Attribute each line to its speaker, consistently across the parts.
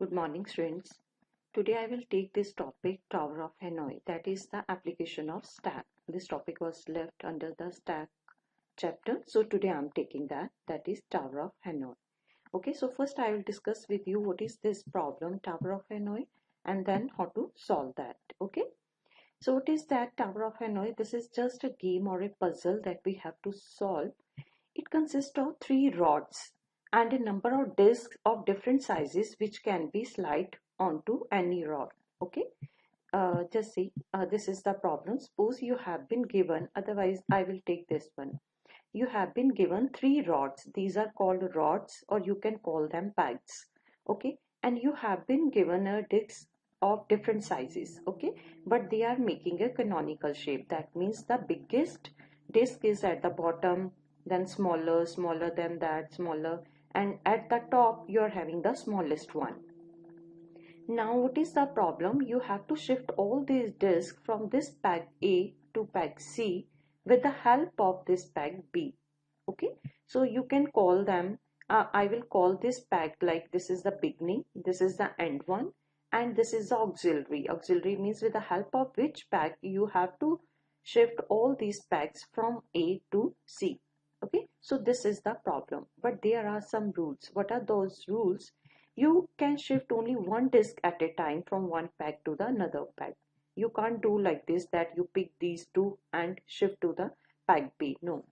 Speaker 1: Good morning, students. Today I will take this topic, Tower of Hanoi, that is the application of stack. This topic was left under the stack chapter, so today I am taking that is Tower of Hanoi. Okay, so first I will discuss with you what is this problem, Tower of Hanoi, and then how to solve that. Okay, so what is that Tower of Hanoi? This is just a game or a puzzle that we have to solve. It consists of three rods and a number of discs of different sizes which can be slid onto any rod. Okay, just see, this is the problem. Suppose you have been given, otherwise I will take this one. You have been given three rods. These are called rods, or you can call them pegs. Okay, and you have been given a disc of different sizes. Okay, but they are making a canonical shape. That means the biggest disc is at the bottom, then smaller, smaller than that, smaller, and at the top you are having the smallest one. Now what is the problem? You have to shift all these discs from this peg A to peg C with the help of this peg B. Okay, so you can call them, I will call this peg like this is the beginning, this is the end one, and this is the auxiliary. Auxiliary means with the help of which peg you have to shift all these pegs from A to C. Okay, so this is the problem, but there are some rules. What are those rules? You can shift only one disk at a time from one peg to the another peg. You can't do like this, that you pick these two and shift to the peg B. No,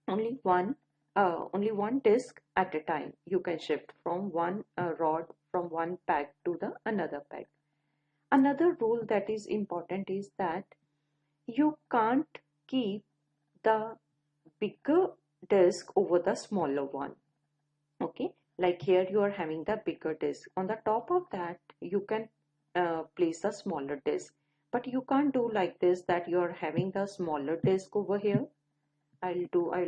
Speaker 1: only one disk at a time you can shift from one rod from one peg to the another peg. Another rule that is important is that you can't keep the bigger disk over the smaller one. Okay, like here you are having the bigger disk. On the top of that you can place a smaller disk, but you can't do like this, that you are having the smaller disk over here. I'll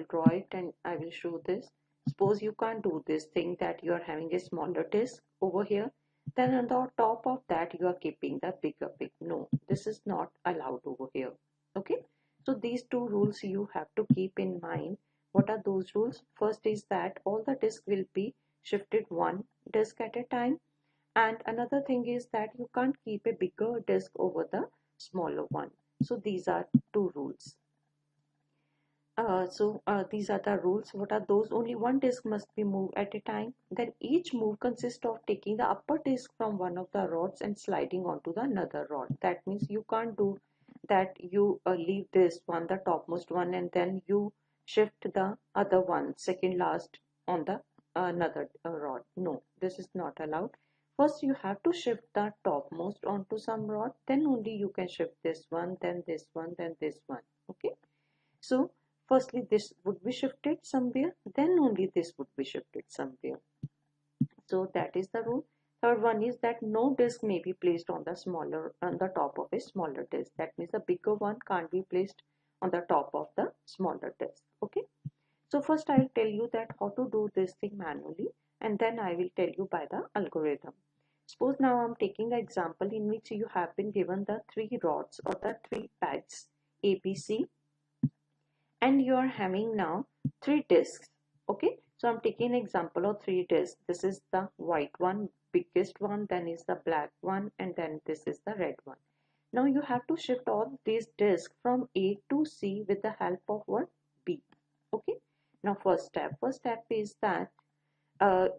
Speaker 1: draw it and I will show this. Suppose you can't do this thing, that you are having a smaller disk over here, then on the top of that you are keeping the bigger big. No, this is not allowed over here. Okay, so these two rules you have to keep in mind. What are those rules? First is that all the disks will be shifted one disk at a time, and another thing is that you can't keep a bigger disk over the smaller one. So these are two rules. These are the rules. What are those? Only one disk must be moved at a time. Then each move consists of taking the upper disk from one of the rods and sliding onto the another rod. That means you can't do that. You leave this one, the topmost one, and then you shift the other one, second last, on the another rod. No, this is not allowed. First, you have to shift the topmost onto some rod. Then only you can shift this one, then this one, then this one. Okay. So firstly this would be shifted somewhere, then only this would be shifted somewhere. So that is the rule. Third one is that no disk may be placed on the top of a smaller disk. That means the bigger one can't be placed on the top of the smaller disk. Okay, so first I will tell you that how to do this thing manually, and then I will tell you by the algorithm. Suppose now I am taking the example in which you have been given the three rods or the three pads ABC, and you are having now three discs. Okay, so I'm taking an example of three discs. This is the white one, biggest one, then is the black one, and then this is the red one. Now you have to shift all these discs from A to C with the help of what? B. Okay, now first step is that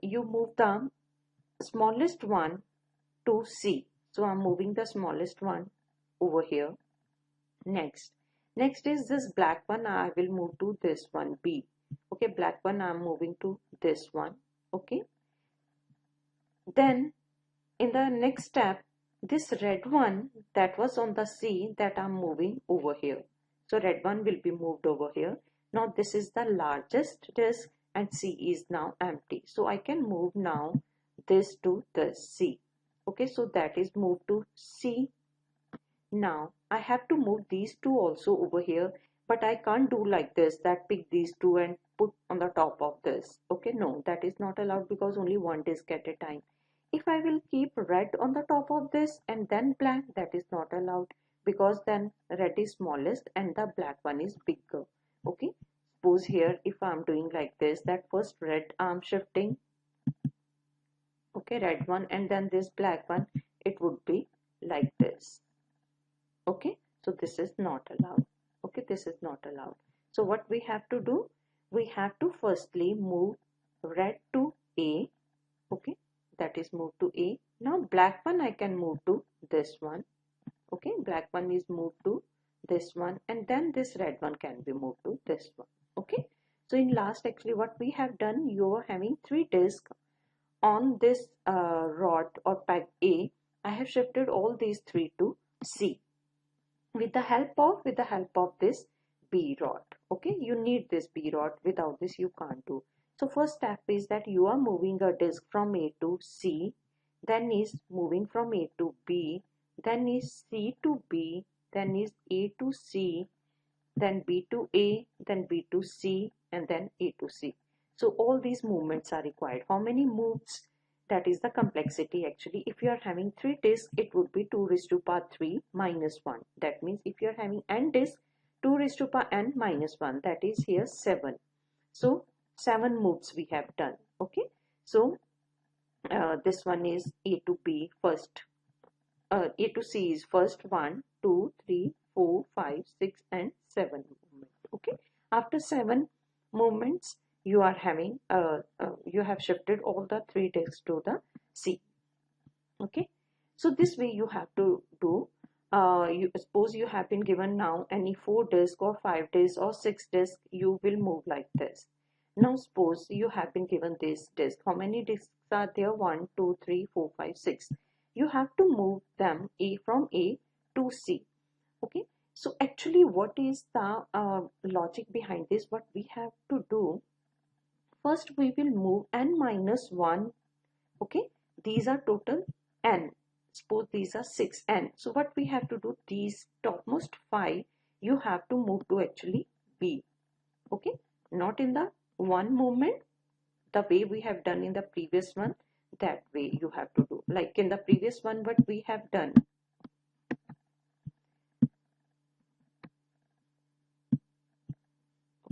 Speaker 1: you move the smallest one to C. So I'm moving the smallest one over here. Next is this black one. I will move to this one, B. Okay, black one I'm moving to this one. Okay, then in the next step, this red one that was on the C, that I'm moving over here. So red one will be moved over here. Now this is the largest disk and C is now empty. So I can move now this to the C. Okay, so that is moved to C. Now I have to move these two also over here, but I can't do like this, that pick these two and put on the top of this. Okay, no, that is not allowed, because only one disk at a time. If I will keep red on the top of this and then black, that is not allowed, because then red is smallest and the black one is bigger. Okay, suppose here if I'm doing like this, that first red I'm shifting. okay, red one, and then this black one, it would be like this. Okay, so this is not allowed. Okay, this is not allowed. So what we have to do, we have to firstly move red to A. Okay, that is move to A. Now black one I can move to this one. Okay, black one is moved to this one, and then this red one can be moved to this one. Okay, so in last, actually what we have done, you are having three discs on this rod or peg A. I have shifted all these three to C with the help of this B rod. Okay, you need this B rod, without this you can't do. So first step is that you are moving a disc from A to C, then is moving from A to B, then is C to B, then is A to C, then B to A, then B to C, and then A to C. So all these movements are required. How many moves? That is the complexity actually. If you are having 3 discs, it would be 2 raised to power 3 minus 1. That means if you are having n discs, 2 raised to power n minus 1. That is here 7. So 7 moves we have done. Okay. So this one is A to B first. A to C is first 1, 2, 3, 4, 5, 6 and 7 movements. Okay. After 7 movements, you are having you have shifted all the 3 discs to the C. Okay. So this way you have to do. You suppose you have been given now any 4 disc or 5 disc or 6 disc, you will move like this. Now suppose you have been given this disc. How many discs are there? 1, 2, 3, 4, 5, 6. You have to move them from A to C. Okay. So actually what is the logic behind this? What we have to do, first we will move n minus 1. Okay, these are total n. Suppose these are 6n. So what we have to do, these topmost 5 you have to move to actually B. Okay, not in the one movement, the way we have done in the previous one. That way you have to do. Like in the previous one, what we have done.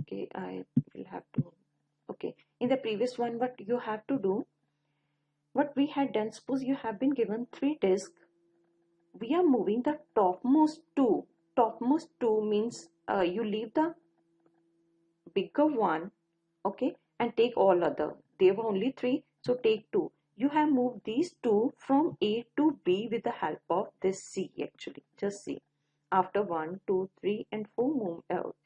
Speaker 1: Okay, I will have to. Okay, in the previous one, what you have to do, what we had done, suppose you have been given 3 discs, we are moving the topmost 2. Topmost 2 means you leave the bigger one, okay, and take all other. There were only 3, so take 2. You have moved these 2 from A to B with the help of this C actually. Just see. After 1, 2, 3 and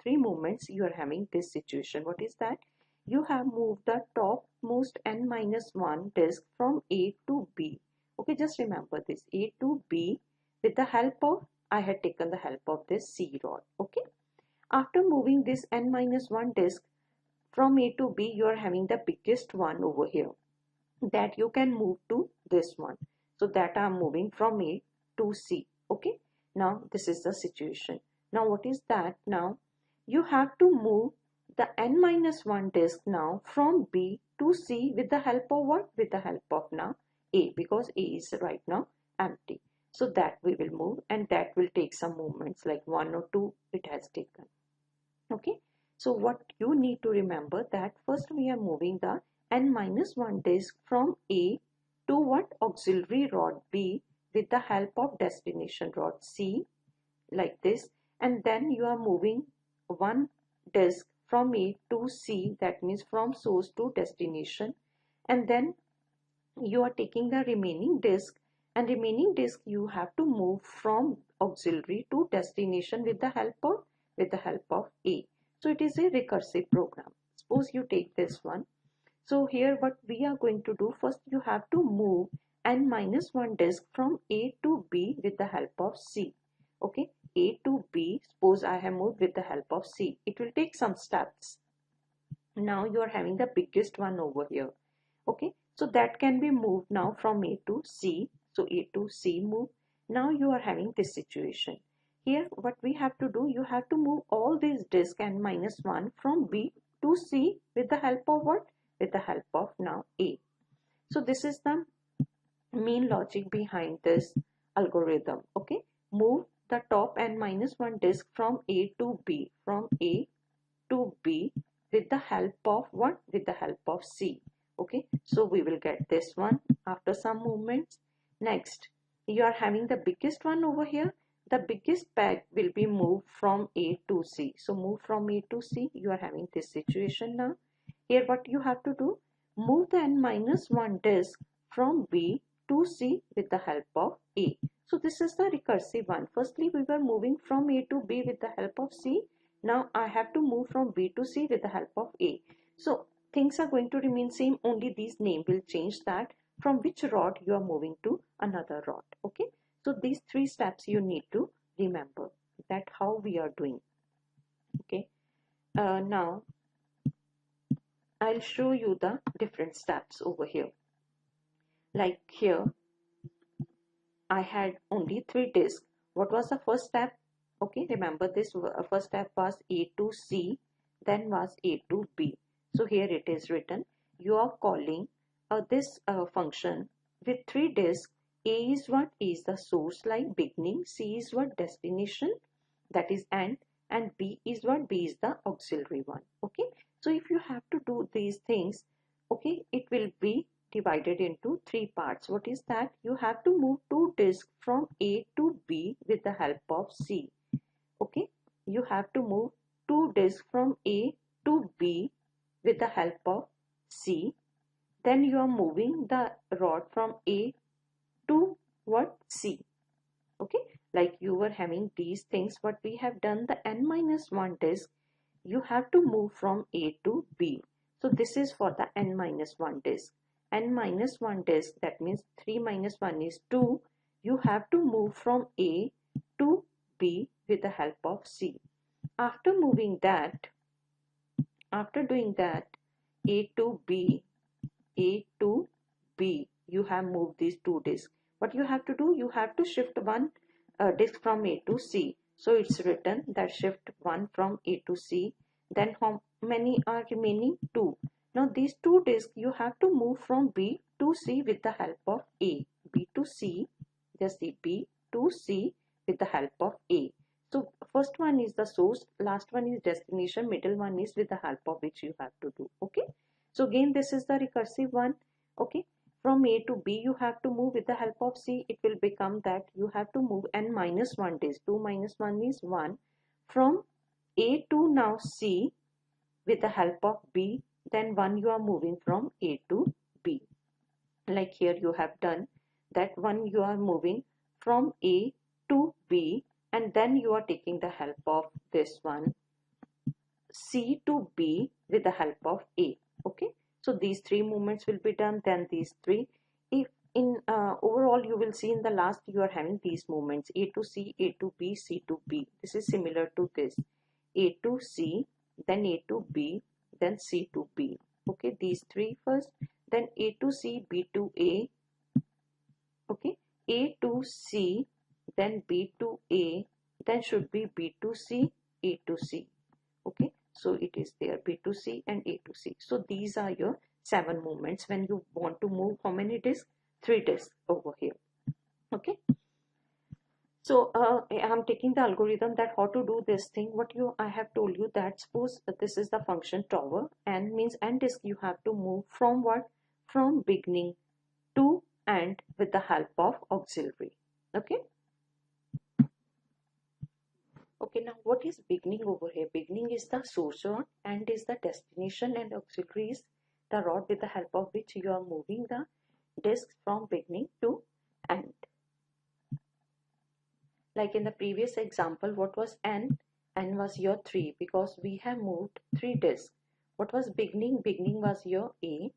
Speaker 1: 3 movements, you are having this situation. What is that? You have moved the topmost n minus 1 disc from A to B. Okay, just remember this. A to B with the help of, I had taken the help of this C rod. Okay. After moving this n minus 1 disc from A to B, you are having the biggest one over here that you can move to this one. So that I am moving from A to C. Okay. Now this is the situation. Now what is that? Now you have to move the n minus 1 disc now from B to C with the help of what? With the help of now A, because A is right now empty. So that we will move, and that will take some movements like 1 or 2 it has taken. Okay. So what you need to remember, that first we are moving the n minus 1 disc from A to what? Auxiliary rod B with the help of destination rod C, like this, and then you are moving one disc from A to C, that means from source to destination, and then you are taking the remaining disc, and remaining disc you have to move from auxiliary to destination with the help of A. So it is a recursive program. Suppose you take this one. So here what we are going to do, first you have to move n minus 1 disc from A to B with the help of C. Okay, A to B, suppose I have moved with the help of C. It will take some steps. Now you are having the biggest one over here. Okay, so that can be moved now from A to C. So A to C move. Now you are having this situation. Here what we have to do, you have to move all these discs n minus 1 from B to C with the help of what? With the help of now A. So this is the main logic behind this algorithm. Okay, move the top n minus 1 disc from A to B, from A to B with the help of what? With the help of C. Okay, so we will get this one after some movements. Next, you are having the biggest one over here. The biggest peg will be moved from A to C. So move from A to C. You are having this situation now. Here what you have to do, move the n minus 1 disk from B to C with the help of A. So this is the recursive one. Firstly, we were moving from A to B with the help of C. Now I have to move from B to C with the help of A. So things are going to remain same, only these name will change, that from which rod you are moving to another rod. Okay, so these three steps you need to remember, that how we are doing. Okay, now I'll show you the different steps over here. Like here I had only 3 discs. What was the first step? Okay, remember this first step was A to C, then was A to B. So here it is written, you are calling this function with 3 discs. A is what? A is the source like beginning, C is what? Destination, that is end, and B is what? B is the auxiliary one. Okay, so if you have to do these things, okay, it will be divided into 3 parts. What is that? You have to move 2 discs from A to B with the help of C. Okay, you have to move 2 discs from A to B with the help of C. Then you are moving the rod from A to what? C. Okay, like you were having these things, what we have done, the n minus 1 disc you have to move from A to B. So this is for the n minus 1 disk. N minus 1 disk, that means 3 minus 1 is 2. You have to move from A to B with the help of C. After moving that, after doing that, A to B, A to B, you have moved these 2 disks. What you have to do, you have to shift one disk from A to C. So it's written that shift 1 from A to C. Then how many are remaining? 2. Now these 2 disks you have to move from B to C with the help of A. B to C, just see B to C with the help of A. So first one is the source, last one is destination, middle one is with the help of which you have to do. Okay. So again this is the recursive one. Okay. From A to B you have to move with the help of C. It will become that you have to move n minus 1 days. 2 minus 1 is 1. From A to now C with the help of B. Then 1 you are moving from A to B. Like here you have done that, 1 you are moving from A to B, and then you are taking the help of this one C to B with the help of A. Okay, so these 3 movements will be done, then these 3. If in overall you will see in the last you are having these movements A to C, A to B, C to B. This is similar to this, A to C, then A to B, then C to B. Okay, these 3 first, then A to C, B to A. Okay, A to C, then B to A, then should be B to C, A to C. Okay, so it is there B to C and A to C. So these are your 7 movements when you want to move how many discs? 3 discs over here. Okay, so I'm taking the algorithm that how to do this thing. What I have told you that suppose that this is the function tower, and means n disk you have to move from what? From beginning to end with the help of auxiliary. Okay. Okay, now what is beginning over here? Beginning is the source rod, end is the destination, and auxiliary is the rod with the help of which you are moving the disk from beginning to end. Like in the previous example, what was n? N was your 3 because we have moved 3 disks. What was beginning? Beginning was your A,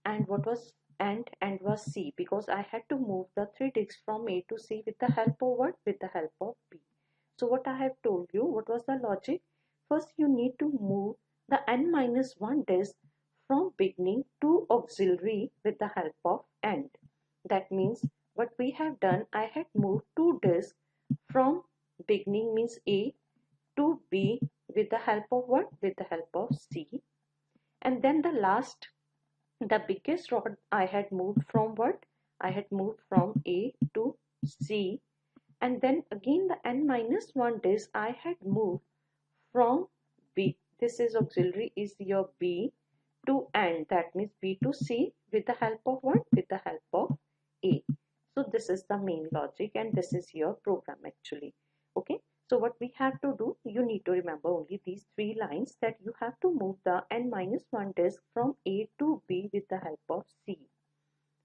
Speaker 1: and what was end? End was C because I had to move the 3 disks from A to C with the help of what? With the help of B. So what I have told you, what was the logic? First you need to move the n minus 1 disk from beginning to auxiliary with the help of end. That means what we have done, I had moved 2 disks from beginning means A to B with the help of what? With the help of C. And then the last, the biggest rod I had moved from what? I had moved from A to C, and then again the n minus 1 disk I had moved from B, this is auxiliary is your B, to end, that means B to C with the help of what? With the help of this is the main logic and this is your program actually. Okay, so what we have to do, you need to remember only these three lines, that you have to move the n minus 1 disk from A to B with the help of C.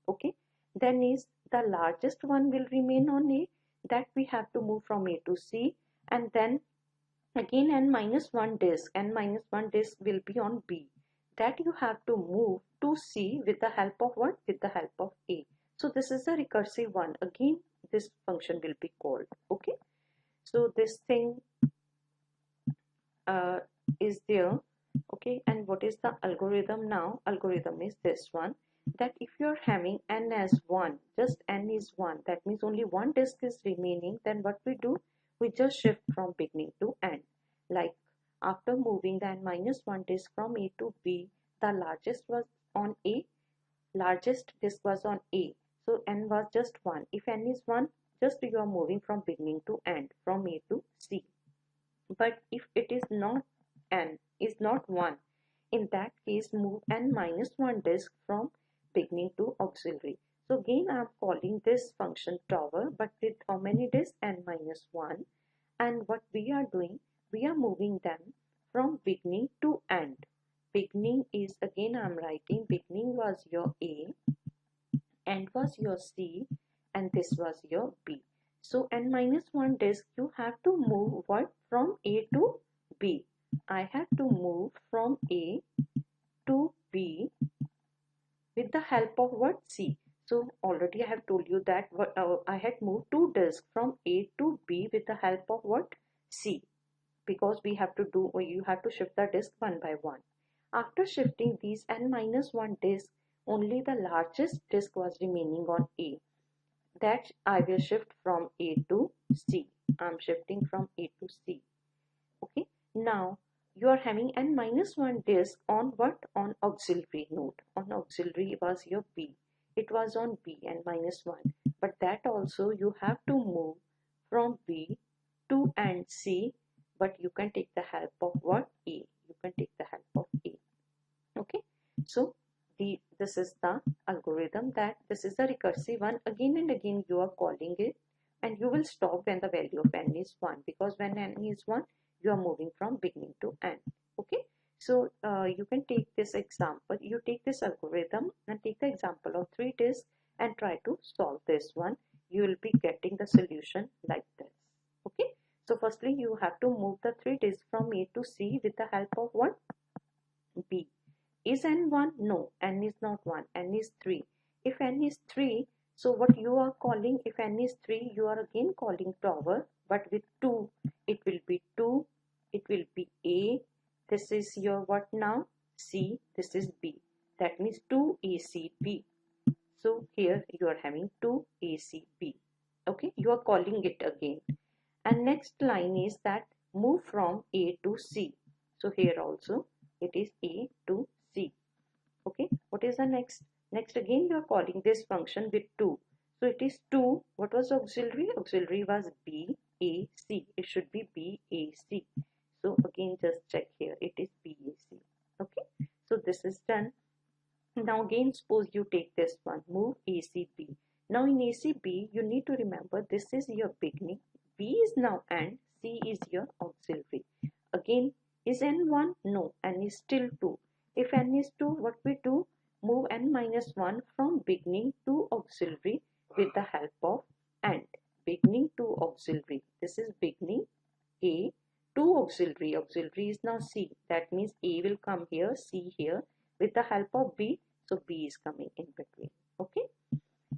Speaker 1: Okay, then is the largest one will remain on A, that we have to move from A to C, and then again n minus 1 disk will be on B, that you have to move to C with the help of what? With the help of A. So this is a recursive one. Again this function will be called. Okay, so this thing uh, is there. Okay, and what is the algorithm now? Algorithm is this one, that if you're having n as 1, just n is 1, that means only one disk is remaining, then what we do, we just shift from beginning to end. Like after moving the n minus 1 disk from A to B, the largest was on A, largest disk was on A, so n was just 1. If n is 1, just you are moving from beginning to end, from A to C. But if it is not, n is not 1, in that case move n minus 1 disk from beginning to auxiliary. So again I am calling this function tower, but with how many disks? N minus 1. And what we are doing, we are moving them from beginning to end. Beginning is, again I am writing, beginning was your A, end was your C, and this was your B. So n minus 1 disk, you have to move what? From A to B. I have to move from A to B with the help of what? C. So already I have told you that I had moved 2 disks from A to B with the help of what? C. Because we have to do, or you have to shift the disk one by one. After shifting these n minus 1 disk, only the largest disk was remaining on A, that I will shift from A to C. I'm shifting from A to C. Okay, now you are having n minus 1 disk on what? On auxiliary node. On auxiliary was your B. It was on B, n minus 1. But that also you have to move from B to and C, but you can take the help of what? A. You can take the help of A. Okay, so this is the algorithm, that this is the recursive one. Again and again you are calling it, and you will stop when the value of n is 1, because when n is 1, you are moving from beginning to end. Okay, so you can take this example, you take this algorithm and take the example of 3 disks and try to solve this one. You will be getting the solution like this. Okay, so firstly you have to move the 3 disks from A to C with the help of what? B. Is n 1? No, n is not 1, n is 3. If n is 3, so what you are calling, if n is 3, you are again calling tower, but with 2, it will be 2, it will be A, this is your what now? C, this is B. That means 2ACB. So here you are having 2ACB. Okay, you are calling it again. And next line is that move from A to C. So here also it is A to C. Okay, what is the next? Next again you are calling this function with 2. So it is 2. What was auxiliary? Auxiliary was B, A, C. It should be B, A, C. So again just check here. It is B, A, C. Okay, so this is done. Now again suppose you take this one. Move ACB. Now in ACB you need to remember this is your beginning. B is now end. C is your auxiliary. Again, is n 1? No, n is still 2. If n is 2, what we do? Move n minus 1 from beginning to auxiliary with the help of and. Beginning to auxiliary. This is beginning A to auxiliary. Auxiliary is now C. That means A will come here, C here with the help of B. So B is coming in between. Okay.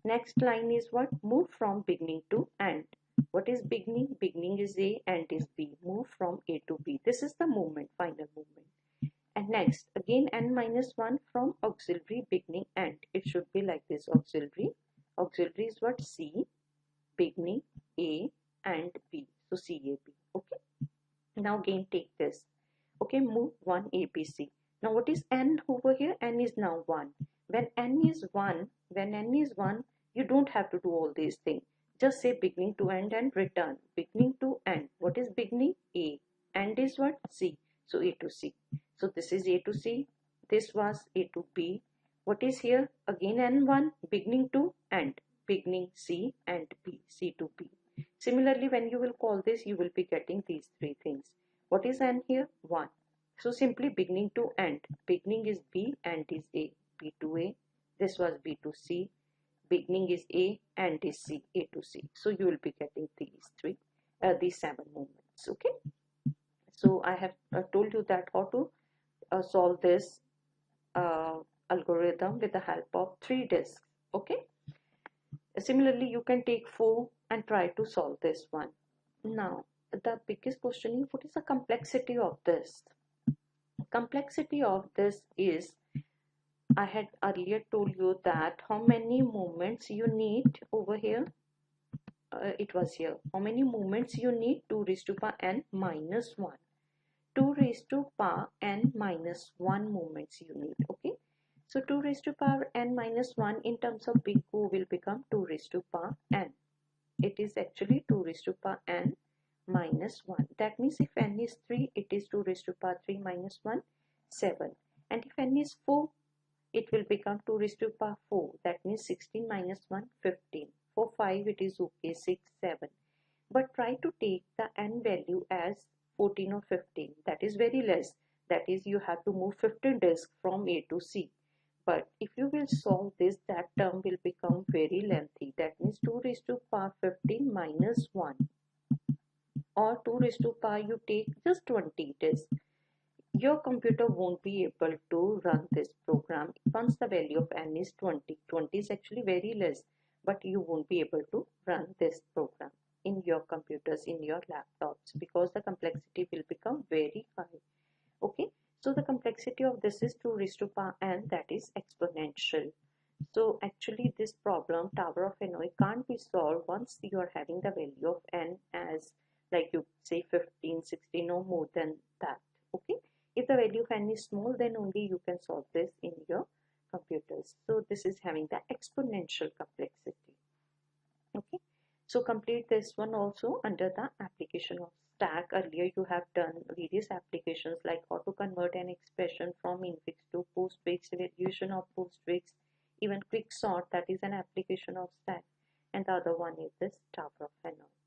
Speaker 1: Next line is what? Move from beginning to end. What is beginning? Beginning is A, end is B. Move from A to B. This is the movement, final movement. And next, again n minus 1 from auxiliary, beginning, end. It should be like this. Auxiliary. Auxiliary is what? C, beginning, A, and B. So C, A, B. Okay. Now again take this. Okay, move 1 ABC. Now what is n over here? N is now 1. When n is 1, you don't have to do all these things. Just say beginning to end and return. Beginning to end. What is beginning? A. End is what? C. So A to C. So this is A to C. This was A to B. What is here? Again N1, beginning to end. beginning C and B, C to B. Similarly, when you will call this, you will be getting these three things. What is N here? 1. So simply beginning to end. Beginning is B, end is A. B to A. This was B to C. Beginning is A, end is C, A to C. So you will be getting these 7 movements. Okay. So I have told you that how to solve this uh, algorithm with the help of 3 disks. Okay. Similarly, you can take 4 and try to solve this one. Now, the biggest question is, what is the complexity of this? Complexity of this is, I had earlier told you that how many movements you need over here. It was here. How many movements you need? 2 raised to power n minus 1. 2 raised to power n minus 1 movements you need. Okay. So 2 raised to power n minus 1 in terms of big O will become 2 raised to power n. It is actually 2 raised to power n minus 1. That means if n is 3, it is 2 raised to power 3 minus 1, 7. And if n is 4, it will become 2 raised to power 4. That means 16 minus 1, 15. For 5, it is okay, 6, 7. But try to take the n value as 14 or 15. That is very less. That is, you have to move 15 disks from A to C. But if you will solve this, that term will become very lengthy. That means 2 raised to power 15 minus 1. Or 2 raised to power, you take just 20 disks. Your computer won't be able to run this program once the value of n is 20. 20 is actually very less, but you won't be able to run this program in your computers, in your laptops, because the complexity will become very high. Okay, so the complexity of this is 2 raised to power n, that is exponential. So actually this problem, Tower of Hanoi, can't be solved once you are having the value of n as, like you say, 15, 16 or more than that. Okay, if the value of n is small, then only you can solve this in your computers. So this is having the exponential complexity. Okay, so complete this one also under the application of stack. Earlier you have done various applications like how to convert an expression from infix to postfix, evaluation of postfix, even quick sort, that is an application of stack, and the other one is this Tower of Hanoi.